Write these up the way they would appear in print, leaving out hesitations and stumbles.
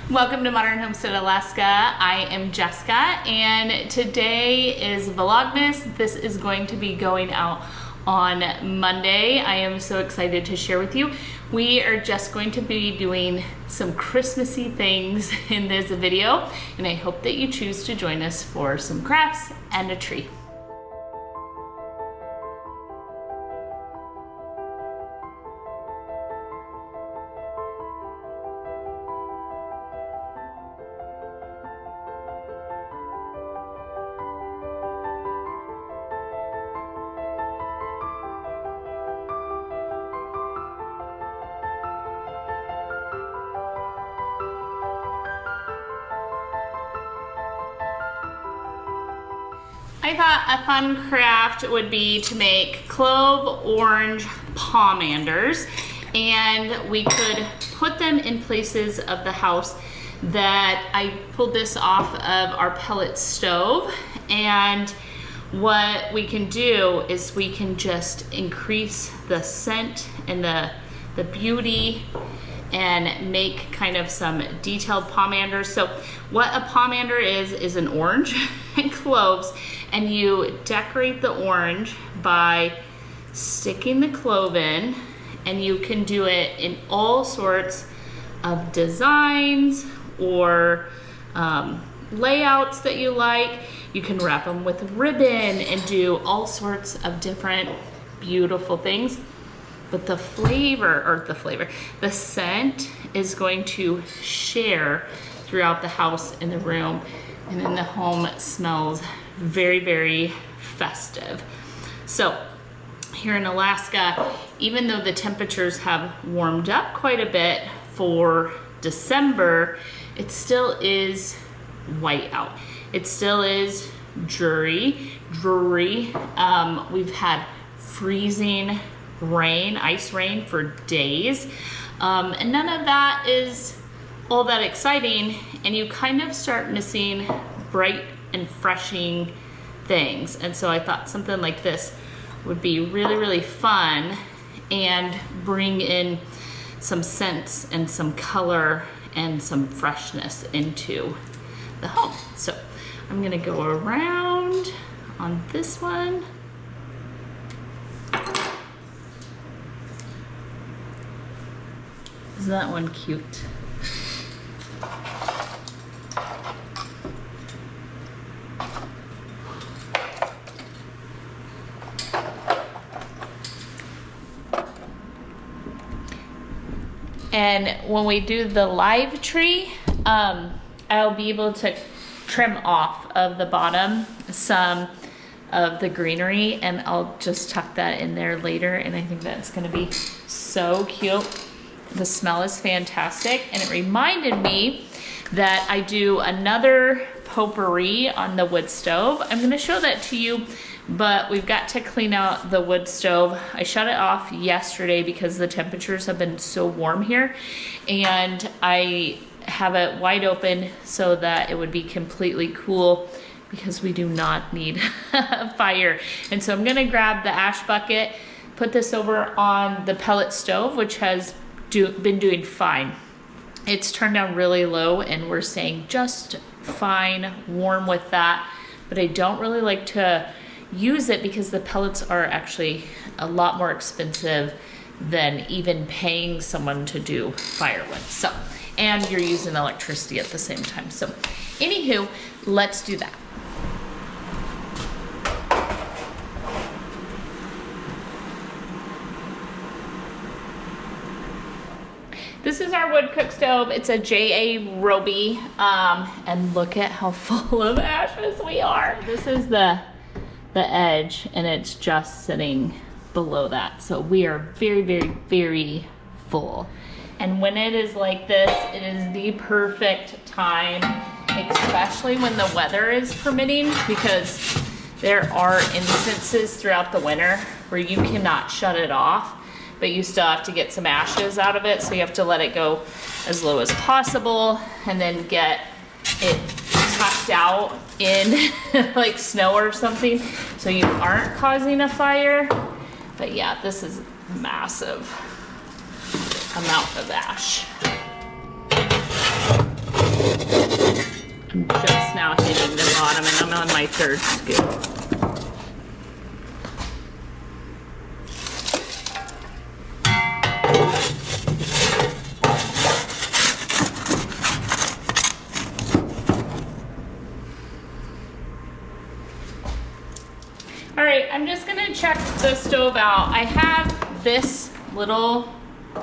Welcome to Modern Homestead Alaska. I am Jessica and today is Vlogmas. This is going to be going out on Monday. I am so excited to share with you. We are just going to be doing some Christmassy things in this video, and I hope that you choose to join us for some crafts and a tree. I thought a fun craft would be to make clove orange pomanders, and we could put them in places of the house that I pulled this off of our pellet stove. And what we can do is we can just increase the scent and the beauty and make kind of some detailed pomanders. So what a pomander is an orange and cloves, and you decorate the orange by sticking the clove in, and you can do it in all sorts of designs or layouts that you like. You can wrap them with ribbon and do all sorts of different beautiful things. But the the scent is going to share throughout the house and the room, and then the home smells very, very festive. So here in Alaska, even though the temperatures have warmed up quite a bit for December, it still is white out. It still is dreary. We've had freezing rain, ice rain for days, and none of that is all that exciting, and you kind of start missing bright and freshing things. And so I thought something like this would be really, really fun and bring in some scents and some color and some freshness into the home. So I'm gonna go around on this one. Isn't that one cute? And when we do the live tree, I'll be able to trim off of the bottom some of the greenery, and I'll just tuck that in there later, and I think that's gonna be so cute. The smell is fantastic, and it reminded me that I do another potpourri on the wood stove. I'm gonna show that to you, but we've got to clean out the wood stove. I shut it off yesterday because the temperatures have been so warm here, and I have it wide open so that it would be completely cool because we do not need a fire. And so I'm gonna grab the ash bucket, put this over on the pellet stove, which has been doing fine. It's turned down really low and we're staying just fine warm with that, but I don't really like to use it because the pellets are actually a lot more expensive than even paying someone to do firewood. So, and you're using electricity at the same time. So anywho, let's do that. This is our wood cook stove. It's a JA Roby, and look at how full of ashes we are. This is the edge, and it's just sitting below that. So we are very, very, very full. And when it is like this, it is the perfect time, especially when the weather is permitting, because there are instances throughout the winter where you cannot shut it off, but you still have to get some ashes out of it. So you have to let it go as low as possible and then get it tucked out in like snow or something so you aren't causing a fire. But yeah, this is massive amount of ash. I'm just now hitting the bottom and I'm on my third scoop. All right, I'm just gonna check the stove out. I have this little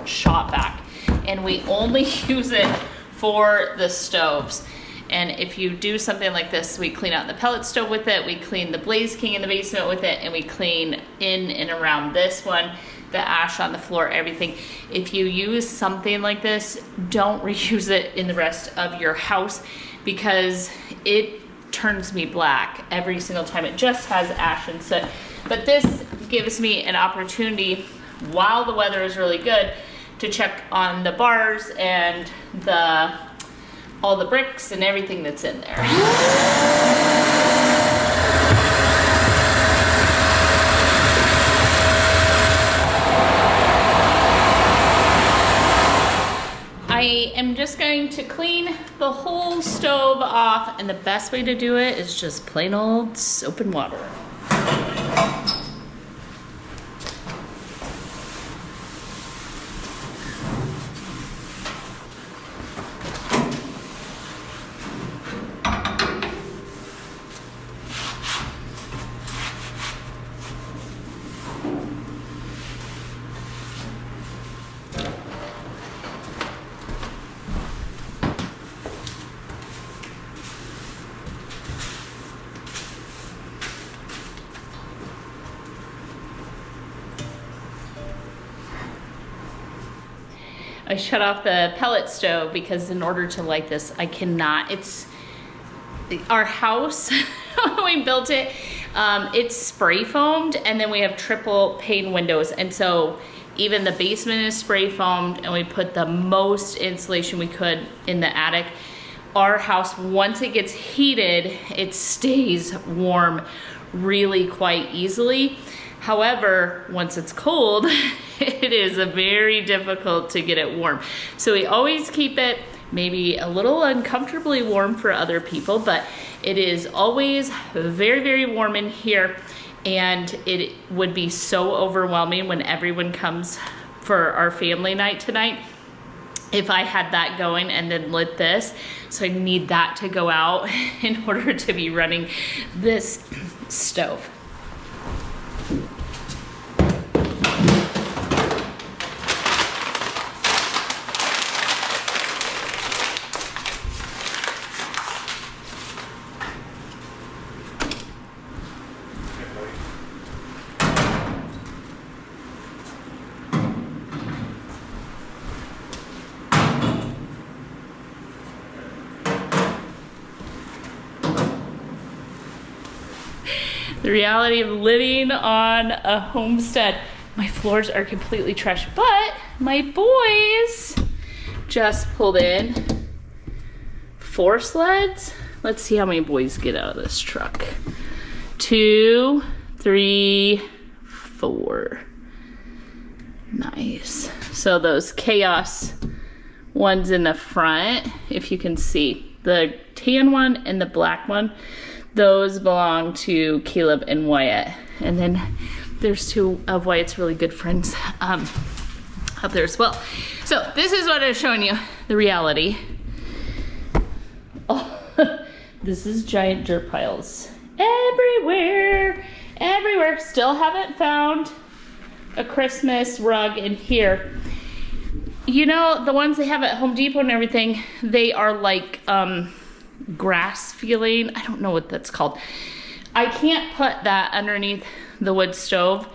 shop vac and we only use it for the stoves. And if you do something like this, we clean out the pellet stove with it, we clean the Blaze King in the basement with it, and we clean in and around this one, the ash on the floor, everything. If you use something like this, don't reuse it in the rest of your house because it turns me black every single time. It just has ash and soot. But this gives me an opportunity while the weather is really good to check on the bars and all the bricks and everything that's in there. I am just going to clean the whole stove off, and the best way to do it is just plain old soap and water. I shut off the pellet stove because in order to light this, I cannot. It's our house, when we built it, it's spray foamed, and then we have triple pane windows. And so even the basement is spray foamed, and we put the most insulation we could in the attic. Our house, once it gets heated, it stays warm really quite easily. However, once it's cold, it is very difficult to get it warm. So we always keep it maybe a little uncomfortably warm for other people, but it is always very, very warm in here. And it would be so overwhelming when everyone comes for our family night tonight if I had that going and then lit this. So I need that to go out in order to be running this stove. The reality of living on a homestead. My floors are completely trashed, but my boys just pulled in 4 sleds. Let's see how many boys get out of this truck. 2, 3, 4. Nice. So those chaos ones in the front, if you can see, the tan one and the black one, those belong to Caleb and Wyatt. And then there's 2 of Wyatt's really good friends up there as well. So this is what I was showing you, the reality. Oh, this is giant dirt piles everywhere, everywhere. Still haven't found a Christmas rug in here. You know, the ones they have at Home Depot and everything, they are like, grass feeling. I don't know what that's called. I can't put that underneath the wood stove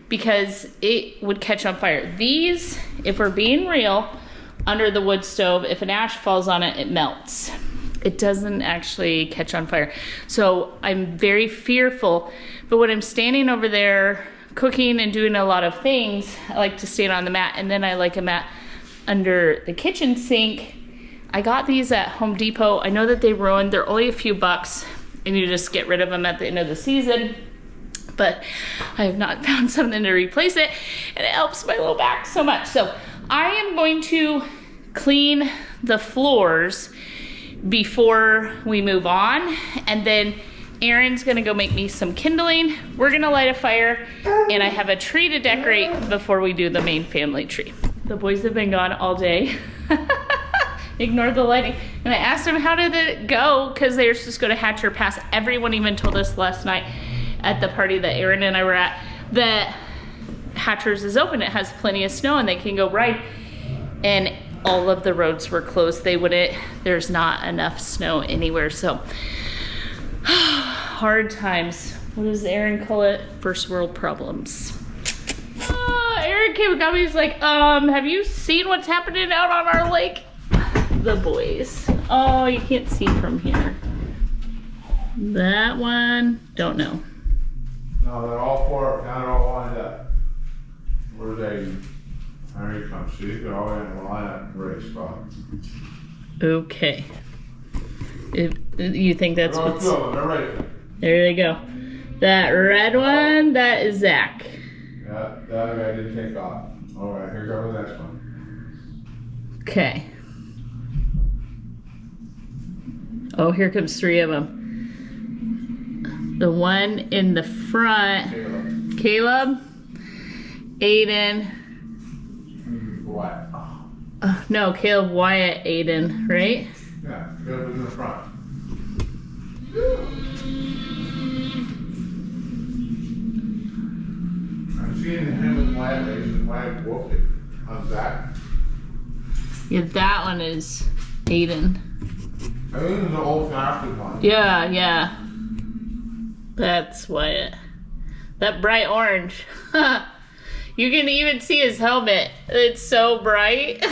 because it would catch on fire. These, if we're being real, under the wood stove, if an ash falls on it, it melts. It doesn't actually catch on fire. So I'm very fearful, but when I'm standing over there cooking and doing a lot of things, I like to stand on the mat, and then I like a mat under the kitchen sink. I got these at Home Depot. I know that they ruined. They're only a few bucks and you just get rid of them at the end of the season. But I have not found something to replace it, and it helps my low back so much. So I am going to clean the floors before we move on. And then Aaron's gonna go make me some kindling. We're gonna light a fire, and I have a tree to decorate before we do the main family tree. The boys have been gone all day. Ignore the lighting. And I asked them how did it go, because they were supposed to go to Hatcher Pass. Everyone even told us last night at the party that Aaron and I were at that Hatcher's is open. It has plenty of snow and they can go ride. And all of the roads were closed. They wouldn't, there's not enough snow anywhere. So hard times. What does Aaron call it? First world problems. Aaron came and got me. He's like, have you seen what's happening out on our lake? The boys. Oh, you can't see from here. That one, don't know. No, they're all four, now they're all lined up. Where's Aiden? There he comes. See, they're all in a line up in the right spot. Okay. You think that's what's... They're right. There they go. That red one, that is Zach. Yeah, that guy didn't take off. All right, here goes the next one. Okay. Oh, here comes 3 of them. The one in the front, Caleb, Aiden. Wyatt. No, Caleb, Wyatt, Aiden, right? Yeah, Caleb was in the front. I'm seeing him and Wyatt racing. Wyatt wolfed it on Zach. Yeah, that one is Aiden. I think it's the old fashioned one. Yeah, yeah. That's Wyatt. That bright orange. You can even see his helmet. It's so bright.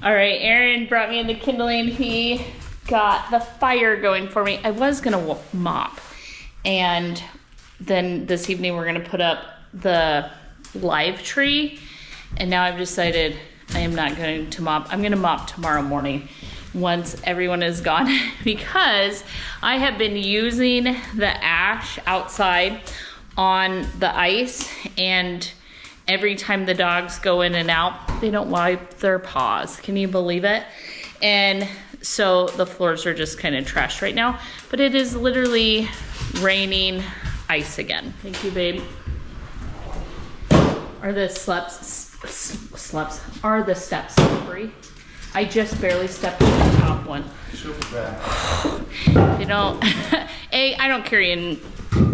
All right, Aaron brought me in the kindling. He got the fire going for me. I was gonna mop, and then this evening we're gonna put up the live tree, and now I've decided I am not going to mop. I'm gonna mop tomorrow morning once everyone is gone because I have been using the ash outside on the ice, and every time the dogs go in and out, they don't wipe their paws. Can you believe it? And so the floors are just kind of trash right now, but it is literally raining ice again. Thank you, babe. Are the steps slippery? I just barely stepped on the top one. Super bad. You know, I don't carry in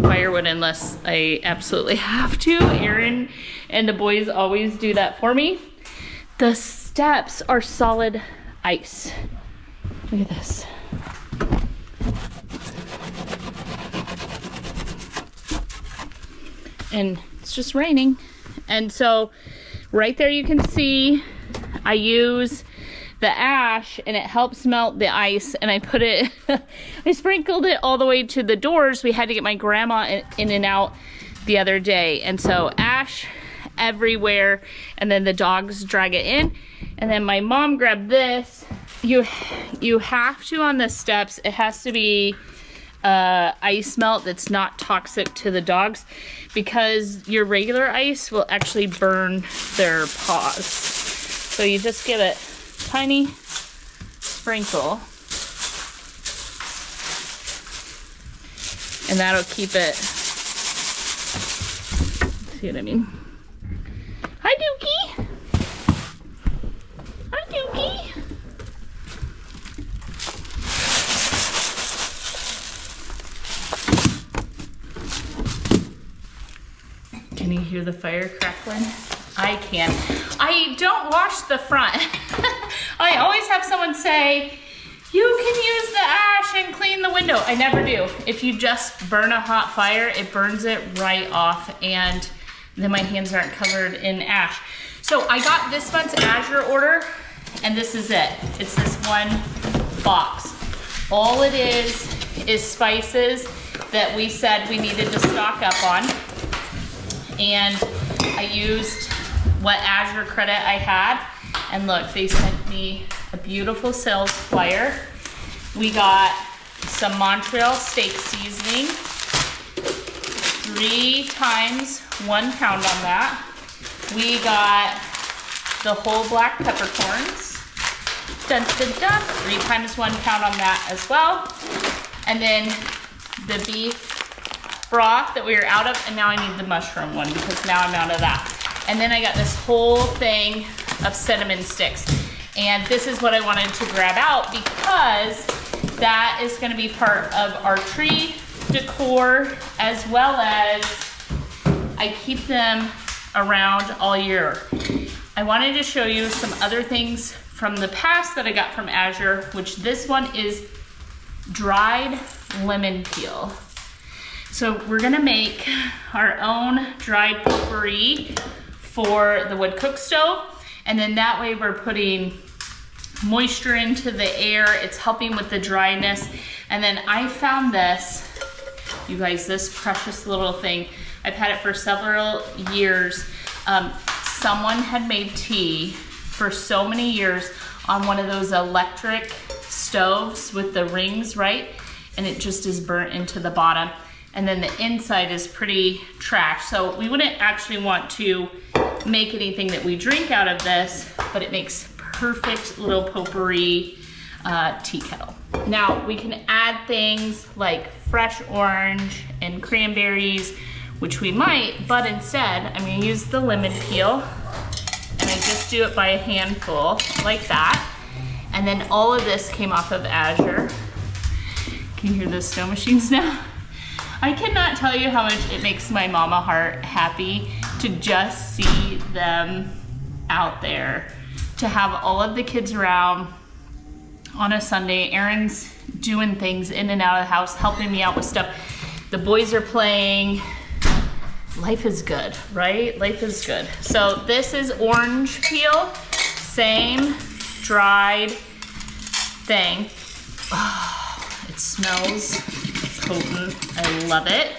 firewood unless I absolutely have to. Aaron and the boys always do that for me. The steps are solid ice. Look at this. And it's just raining. And so right there you can see I use the ash and it helps melt the ice, and I put it I sprinkled it all the way to the doors. We had to get my grandma in and out the other day, and so ash everywhere, and then the dogs drag it in. And then my mom grabbed this. You have to, on the steps, it has to be ice melt that's not toxic to the dogs, because your regular ice will actually burn their paws. So you just give it tiny sprinkle, and that'll keep it. See what I mean? Hi, Dookie. Hi, Dookie. Can you hear the fire crackling? I can. I don't wash the front. I always have someone say, you can use the ash and clean the window. I never do. If you just burn a hot fire, it burns it right off, and then my hands aren't covered in ash. So I got this month's Azure order, and this is it. It's this one box. All it is spices that we said we needed to stock up on. And I used what Azure credit I had. And look, they sent me a beautiful sales flyer. We got some Montreal steak seasoning, 3 times 1 pound on that. We got the whole black peppercorns, dun, dun, dun, 3 times 1 pound on that as well. And then the beef broth that we were out of, and now I need the mushroom one because now I'm out of that. And then I got this whole thing of cinnamon sticks. And this is what I wanted to grab out because that is gonna be part of our tree decor, as well as I keep them around all year. I wanted to show you some other things from the past that I got from Azure, which this one is dried lemon peel. So we're gonna make our own dried potpourri for the wood cook stove. And then that way we're putting moisture into the air. It's helping with the dryness. And then I found this, you guys, this precious little thing. I've had it for several years. Someone had made tea for so many years on one of those electric stoves with the rings, right? And it just is burnt into the bottom. And then the inside is pretty trash. So we wouldn't actually want to make anything that we drink out of this, but it makes perfect little potpourri tea kettle. Now we can add things like fresh orange and cranberries, which we might, but instead I'm gonna use the lemon peel, and I just do it by a handful like that. And then all of this came off of Azure. Can you hear the snow machines now? I cannot tell you how much it makes my mama heart happy to just see them out there, to have all of the kids around on a Sunday. Aaron's doing things in and out of the house, helping me out with stuff. The boys are playing. Life is good, right? Life is good. So this is orange peel, same dried thing. Oh, it smells potent. I love it.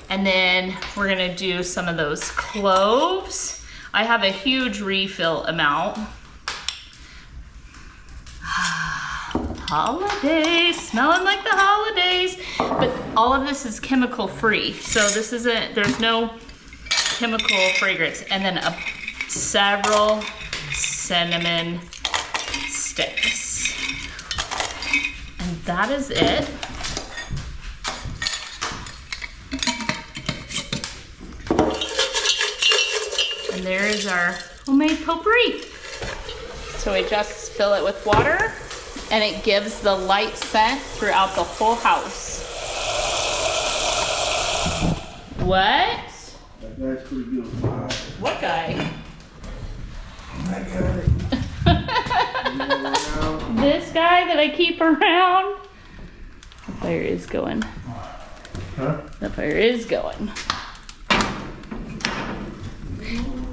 And then we're gonna do some of those cloves. I have a huge refill amount. Holidays, smelling like the holidays. But all of this is chemical free. So this isn't, there's no chemical fragrance. And then several cinnamon sticks. And that is it. And there is our homemade potpourri. So we just fill it with water, and it gives the light scent throughout the whole house. What? That guy's pretty good. What guy? This guy that I keep around? The fire is going. Huh? The fire is going.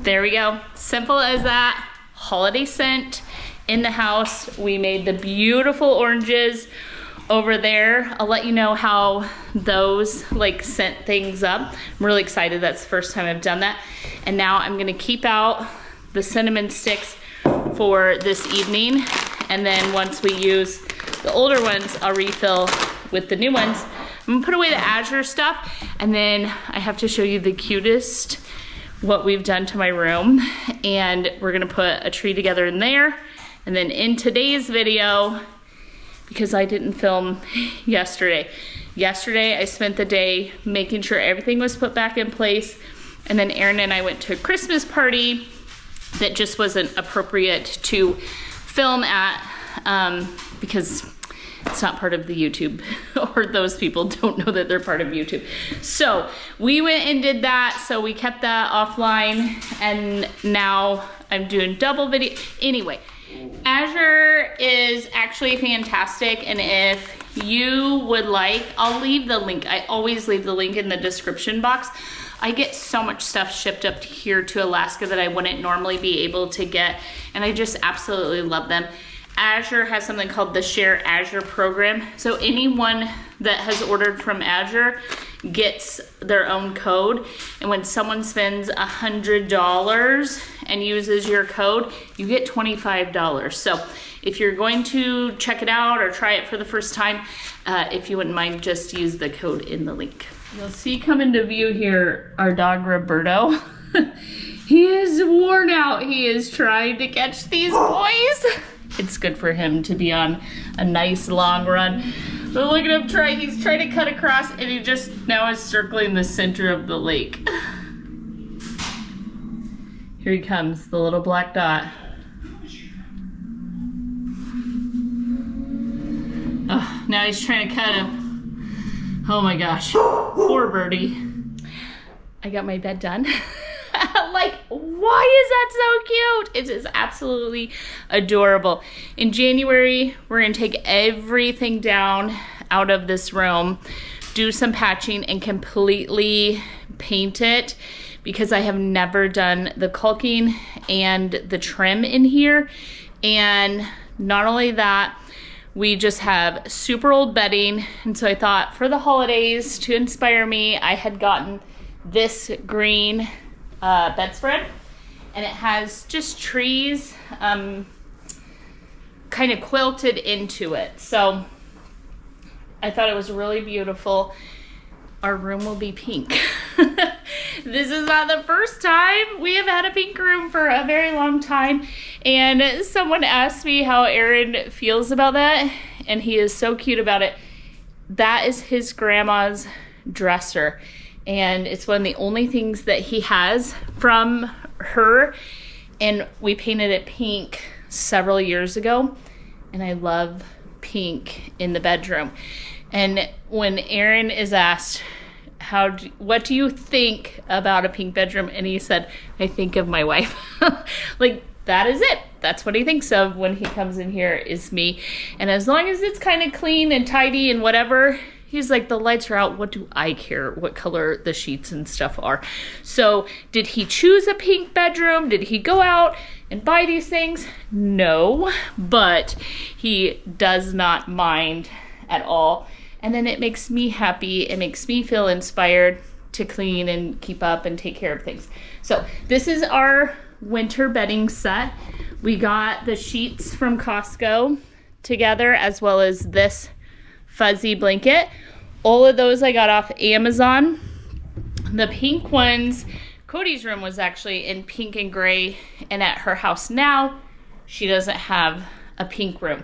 There we go. Simple as that. Holiday scent in the house. We made the beautiful oranges over there. I'll let you know how those like scent things up. I'm really excited. That's the first time I've done that. And now I'm gonna keep out the cinnamon sticks for this evening. And then once we use the older ones, I'll refill with the new ones. I'm gonna put away the Azure stuff. And then I have to show you the cutest what we've done to my room, and we're gonna put a tree together in there. And then in today's video, because I didn't film yesterday I spent the day making sure everything was put back in place, and then Aaron and I went to a Christmas party that just wasn't appropriate to film at because it's not part of the YouTube, or those people don't know that they're part of YouTube. So we went and did that, so we kept that offline, and now I'm doing double video. Anyway, Azure is actually fantastic, and if you would like, I'll leave the link. I always leave the link in the description box I get so much stuff shipped up here to Alaska that I wouldn't normally be able to get, and I just absolutely love them. Azure has something called the Share Azure program. So anyone that has ordered from Azure gets their own code. And when someone spends $100 and uses your code, you get $25. So if you're going to check it out or try it for the first time, if you wouldn't mind, just use the code in the link. You'll see coming to view here our dog Roberto. He is worn out. He is trying to catch these boys. It's good for him to be on a nice long run. But look at him try. He's trying to cut across and he just now is circling the center of the lake. Here he comes, the little black dot. Oh, now he's trying to cut him. Oh my gosh, poor birdie. I got my bed done. Like, why is that so cute? It is absolutely adorable. In January, we're gonna take everything down out of this room, do some patching, and completely paint it because I have never done the caulking and the trim in here. And not only that, we just have super old bedding. And so I thought for the holidays, to inspire me, I had gotten this green bedspread, and it has just trees kind of quilted into it. So I thought it was really beautiful. Our room will be pink. This is not the first time we have had a pink room for a very long time, and someone asked me how Aaron feels about that, and he is so cute about it. That is his grandma's dresser, and it's one of the only things that he has from her, and we painted it pink several years ago, and I love pink in the bedroom. And when Aaron is asked, what do you think about a pink bedroom? And he said, I think of my wife. Like, that is it. That's what he thinks of when he comes in here, is me. And as long as it's kind of clean and tidy and whatever, he's like, the lights are out. What do I care what color the sheets and stuff are? So did he choose a pink bedroom? Did he go out and buy these things? No, but he does not mind at all. And then it makes me happy. It makes me feel inspired to clean and keep up and take care of things. So this is our winter bedding set. We got the sheets from Costco together, as well as this fuzzy blanket. All of those I got off Amazon. The pink ones, Cody's room was actually in pink and gray, and at her house now, she doesn't have a pink room.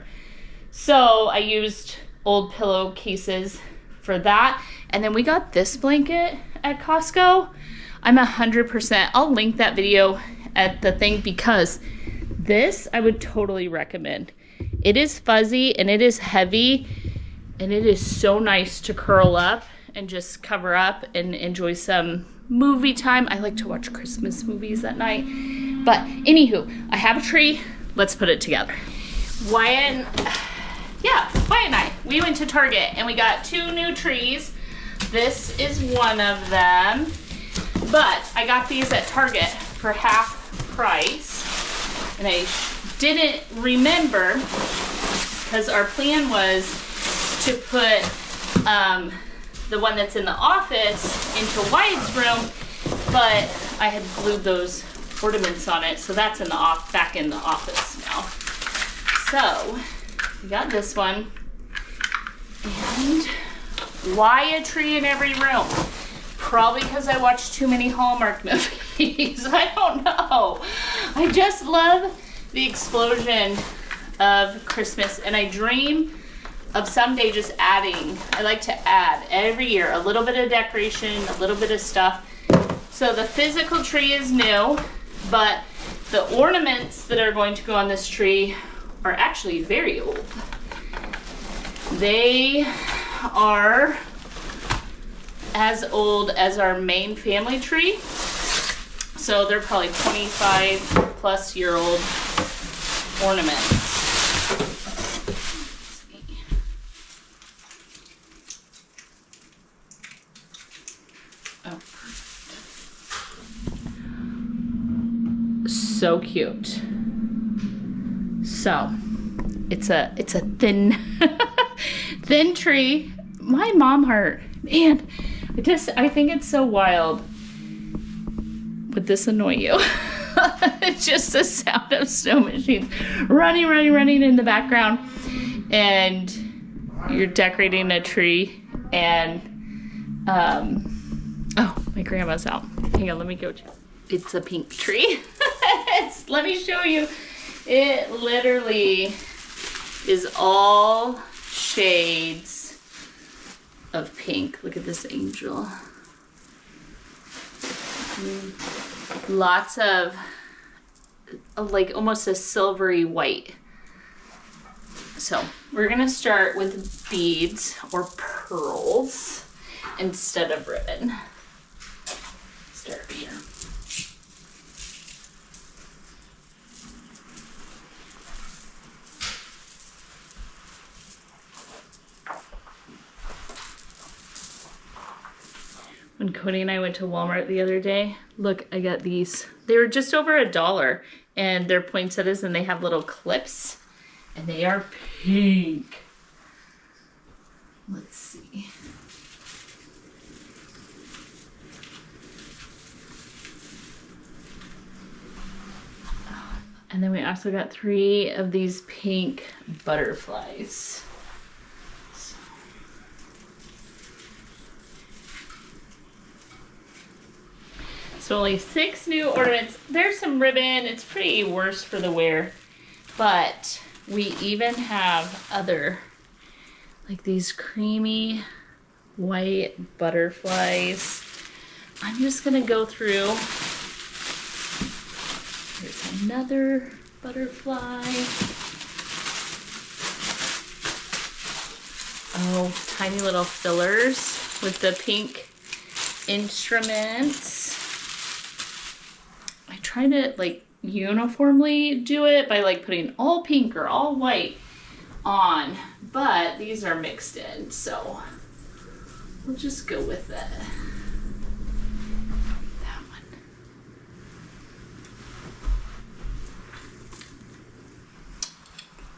So I used old pillowcases for that. And then we got this blanket at Costco. I'm 100%, I'll link that video at the thing, because this I would totally recommend. It is fuzzy and it is heavy, and it is so nice to curl up and just cover up and enjoy some movie time. I like to watch Christmas movies at night. But anywho, I have a tree. Let's put it together. Wyatt and I, we went to Target and we got 2 new trees. This is one of them. But I got these at Target for half price. And I didn't remember, because our plan was to put the one that's in the office into Wyatt's room, but I had glued those ornaments on it, so that's in the back in the office now. So we got this one, and why a tree in every room? Probably because I watched too many Hallmark movies. I don't know. I just love the explosion of Christmas, and I dream of someday just adding. I like to add every year a little bit of decoration, a little bit of stuff. So the physical tree is new, but the ornaments that are going to go on this tree are actually very old. They are as old as our main family tree. So they're probably 25-plus-year-old ornaments. Oh, perfect. so cute. So it's a thin thin tree. My mom heart, man, I think it's so wild. Would this annoy you? It's just the sound of snow machines running in the background, and you're decorating a tree, and oh, my grandma's out. Hang on, let me go check. It's a pink tree. Let me show you. It literally is all shades of pink. Look at this angel. Lots of like almost a silvery white. So we're gonna start with beads or pearls instead of ribbon. Start here. When Cody and I went to Walmart the other day, look, I got these. They were just over $1, and they're poinsettias, and they have little clips, and they are pink. Let's see. And then we also got 3 of these pink butterflies. So only 6 new ornaments. There's some ribbon. It's pretty worse for the wear. But we even have other, like these creamy white butterflies. I'm just gonna go through. Here's another butterfly. Oh, tiny little fillers with the pink instruments. I try to like uniformly do it by like putting all pink or all white on, but these are mixed in, so we'll just go with it. That one.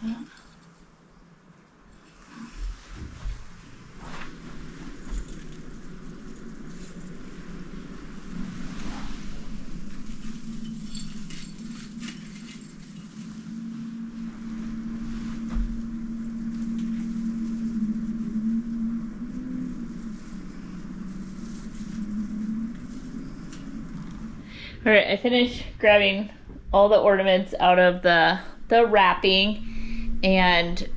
Yeah. All right, I finished grabbing all the ornaments out of the wrapping, and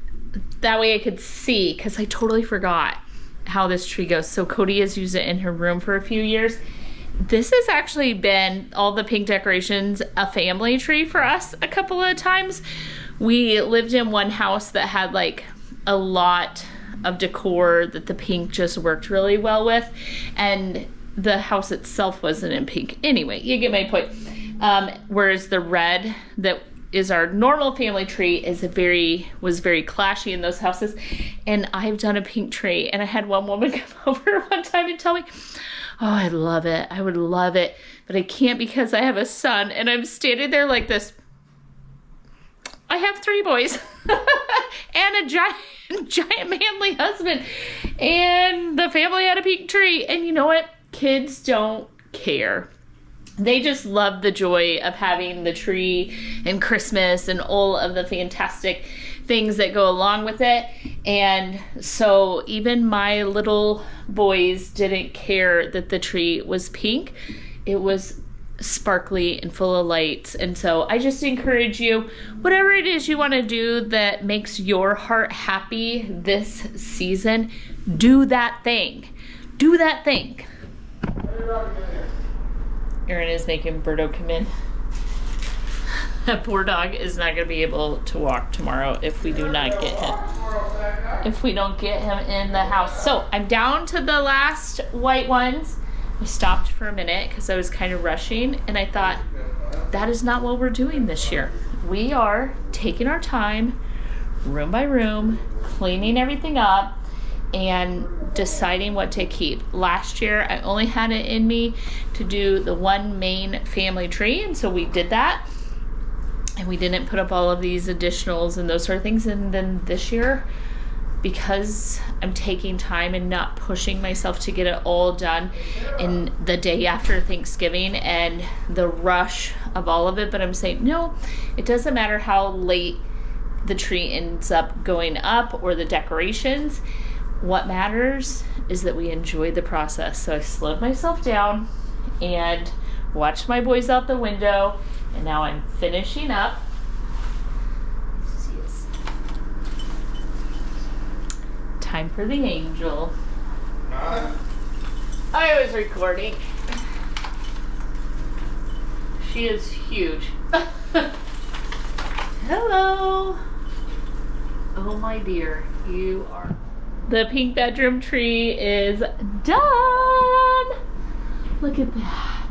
that way I could see, because I totally forgot how this tree goes. So Cody has used it in her room for a few years. This has actually been, all the pink decorations, a family tree for us a couple of times. We lived in one house that had like a lot of decor that the pink just worked really well with, and the house itself wasn't in pink. Anyway, you get my point. Whereas the red that is our normal family tree was very clashy in those houses. And I've done a pink tree, and I had one woman come over one time and tell me, oh, I love it. I would love it, but I can't because I have a son. And I'm standing there like this. I have 3 boys and a giant manly husband, and the family had a pink tree. And you know what? Kids don't care. They just love the joy of having the tree and Christmas and all of the fantastic things that go along with it. And so even my little boys didn't care that the tree was pink. It was sparkly and full of lights. And so I just encourage you, whatever it is you want to do that makes your heart happy this season, do that thing. Do that thing. Erin is making Birdo come in. That poor dog is not going to be able to walk tomorrow if we do not get him. If we don't get him in the house. So I'm down to the last white ones. I stopped for a minute because I was kind of rushing, and I thought, that is not what we're doing this year. We are taking our time, room by room, cleaning everything up, and deciding what to keep. Last year, I only had it in me to do the one main family tree, and so we did that. And we didn't put up all of these additionals and those sort of things. And then this year, because I'm taking time and not pushing myself to get it all done in the day after Thanksgiving and the rush of all of it, but I'm saying, no, it doesn't matter how late the tree ends up going up or the decorations. What matters is that we enjoy the process. So I slowed myself down and watched my boys out the window, and now I'm finishing up. Time for the angel. I was recording. She is huge. Hello. Oh my dear, you are. The pink bedroom tree is done. Look at that.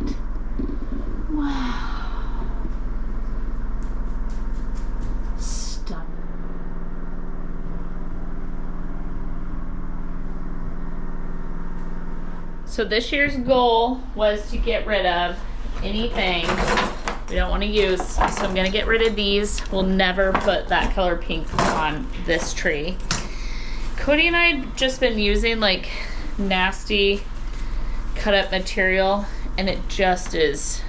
Wow. Stunning. So this year's goal was to get rid of anything we don't want to use. So I'm gonna get rid of these. We'll never put that color pink on this tree. Cody and I have just been using like nasty cut up material, and it just is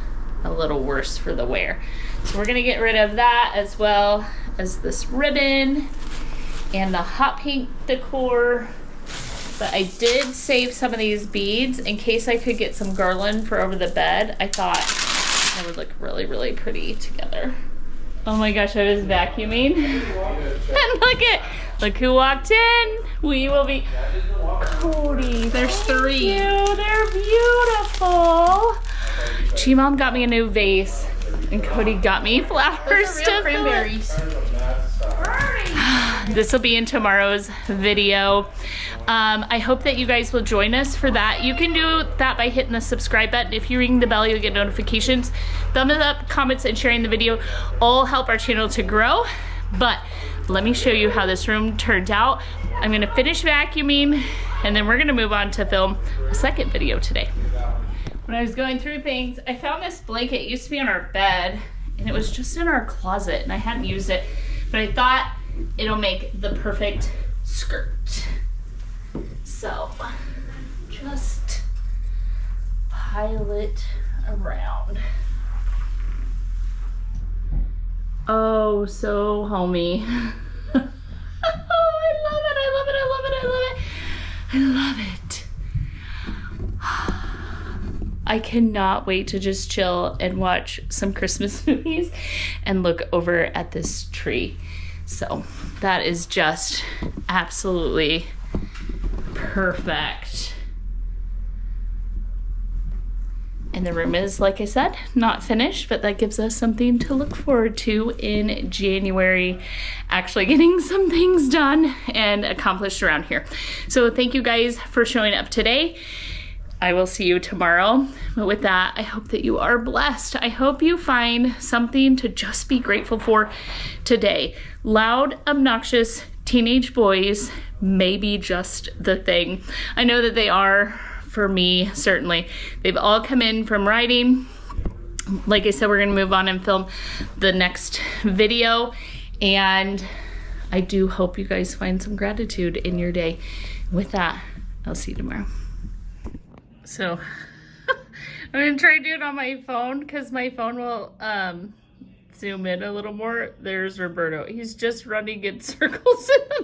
a little worse for the wear. So we're gonna get rid of that, as well as this ribbon and the hot pink decor. But I did save some of these beads in case I could get some garland for over the bed. I thought that would look really, really pretty together. Oh my gosh, I was vacuuming. And look who walked in. We will be, Cody, there's three. They're beautiful. G-Mom got me a new vase, and Cody got me flowers to cranberries. This will be in tomorrow's video. I hope that you guys will join us for that. You can do that by hitting the subscribe button. If you ring the bell, you'll get notifications. Thumbs up, comments, and sharing the video all help our channel to grow. But let me show you how this room turned out. I'm gonna finish vacuuming, and then we're gonna move on to film a second video today. When I was going through things, I found this blanket. It used to be on our bed, and it was just in our closet, and I hadn't used it, but I thought it'll make the perfect skirt. So just pile it around. Oh, so homey. Oh, I love it, I love it, I love it, I love it. I love it. I cannot wait to just chill and watch some Christmas movies and look over at this tree. So that is just absolutely perfect. And the room is, like I said, not finished, but that gives us something to look forward to in January, actually getting some things done and accomplished around here. So thank you guys for showing up today. I will see you tomorrow. But with that, I hope that you are blessed. I hope you find something to just be grateful for today. Loud, obnoxious teenage boys may be just the thing. I know that they are for me, certainly. They've all come in from riding. Like I said, we're gonna move on and film the next video. And I do hope you guys find some gratitude in your day. With that, I'll see you tomorrow. So I'm gonna try to do it on my phone because my phone will zoom in a little more. There's Roberto. He's just running in circles in the